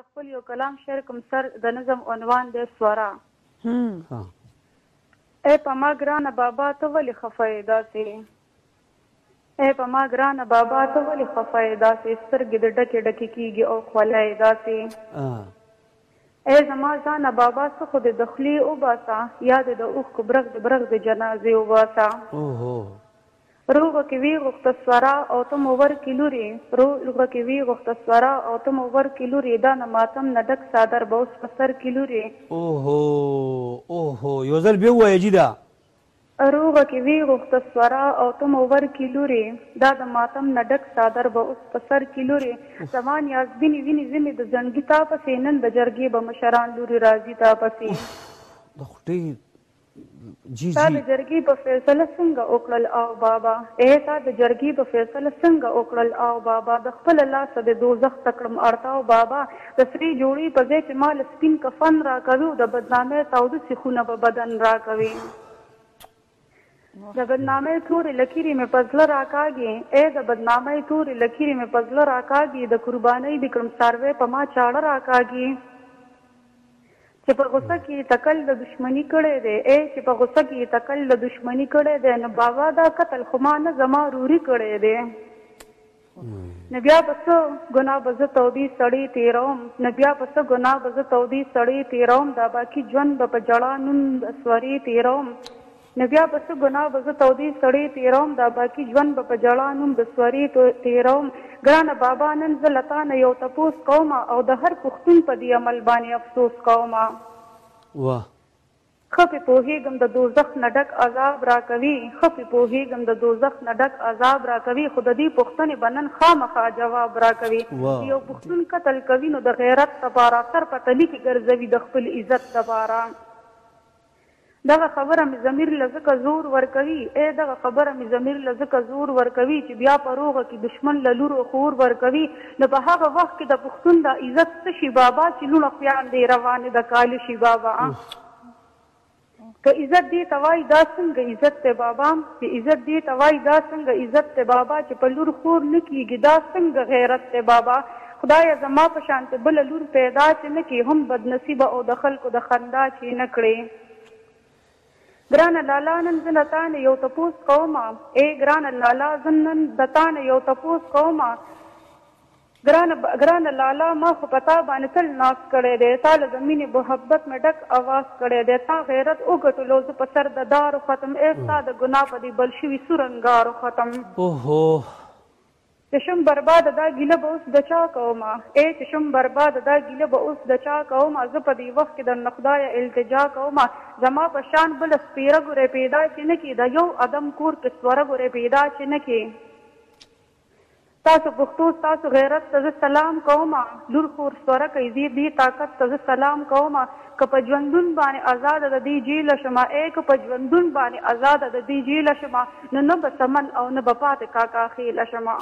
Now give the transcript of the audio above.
زه خپل یو کلام شعر کوم سر د نظم عنوان دی سوارا. ای په ما ګرانه بابا ته ولې خفه یې داسې؟ ای په ما ګرانه بابا ته ولې خفه یې داسې؟ سترګې د ډکې ډکې کېږي او خوله یې داسې. ای زما ځانه بابا څه خو دې د خولې وباسه، یا دې د اوښکو برغ د برغ د جنازې وباسه. روغه کې وي غوښته سواره او ته مو ورکې لورې، روغه کې وي غوښته سواره او ته مو ورکې لورې، دا نه ماتم نه ډک څادر به اوس په سر کې لورې. یو ځل بیا ووایه جیده. روغه کې وي غوښته سواره او ته مو ورکې لورې، دا د ماتم نه ډک څادر به اوس په سر کې لورې. زمان یازبینې وینې ځینې د زنګي تا پسې، نن د جرګې به مشران لورې راځي تا پسې. تا د جرګې په فیصله څنګه وکړل او بابا؟ تا د جرګې په فیصله څنګه وکړل او بابا؟ د خپل لاسه د دوزخ تکړم اړتاو بابا، د سرې جوړې په ځای چې مال سپین کفن راکوي، د بدنامۍ تاوده سیخونه به بدن راکوي. د بدنامۍ تورې لکیرې مې په زړه راکاږي، د بدنامۍ تورې لکیرې مې په زړه راکاږي، د قربانۍ د کړم څاروی په ما چاړه راکاږي. چې په غوسه کې تکل د دشمني کړی دی، چې په غوسه کې تکل د دشمني کړی دی، نو بابا دا قتل خو ما نه زما روري کړی دی. نو بیا به څه ګناه به زه تودې سړې تېروم، نو بیا به څه ګناه به زه تودې سړې تېروم، دا باقي ژوند به په ژړا نوم د سورې تېروم. نو بیا به څه ګناه به زه تودې سړې تېروم، دا باقي ژوند به په ژړا نوم د سورې تېروم. ګرانه بابا نن زه له تا نه یو تپوس کومه، او د هر پښتون په دې عمل باندې افسوس کومه. ښه پې پوهېږم د دوزخ نه ډک عذاب راکوي، ښه پې پوهېږم د دوزخ نه ډک عذاب راکوي، خو د دې پوښتنې به نن خامخا جواب راکوي. یو پښتون قتل کوي نو د غیرت دپاره سر په تلي کې ګرځوي د خپل عزت دپاره. دغه خبره مې ضمیر له ځکه زور ورکوي، دغه خبره مې ضمیر له ځکه زور ورکوي، چې بیا په روغه کې دشمن له لورو خور ورکوي. نو په هغه وخت کې د پښتون د عزت څه شي بابا، چې لوڼه خویان دې روانې د کالي شي بابا. که عزت دې ته وایي دا څنګه عزت دی بابا، چې عزت دې ته وایي دا څنګه عزت دی بابا، چې په لور خور نه کېږي دا څنګه غیرت دی بابا. خدایه زما په شانته بله لور پیدا چې نه کړي، هم بدنصیبه او د خلکو د خندا چې نه کړې. ګرانه لالا نن زه له تا نه یو تپوس کومه، ګرانه لالا زه نن د تا نه یو تپوس کومه. ګرانه لالا ما خو په تا باندې تل ناز کړی دی، تا له د مینې محبت مې ډک اواز کړی دی. تا غیرت وګټلو زه په سر د دارو ختم، ستا د ګناه په دې بل شوي سورنګارو ختم. چې شم برباد دا ګیله به اوس د چا کومه، چې شم برباد دا ګیله به اوس د چا کومه. زه په دې وخت کې درنه خدایه التجا کومه، زما په شان بله سپیره ګورې پیدا چې نه کړي، د یو ادم کور کې سوره ګورې پیدا چې نه کړي. تاسو پښتو ستاسو غیرت ته زه سلام کومه، لور خور سوره کوي دې طاقت ته زه سلام کومه. که په ژوندون باندې ازاده د دې جیله شمه، که په ژوندون باندې ازاده د دې جیله شمه، نو نه به سمن او نه به پاتې کاکاخیله شمه.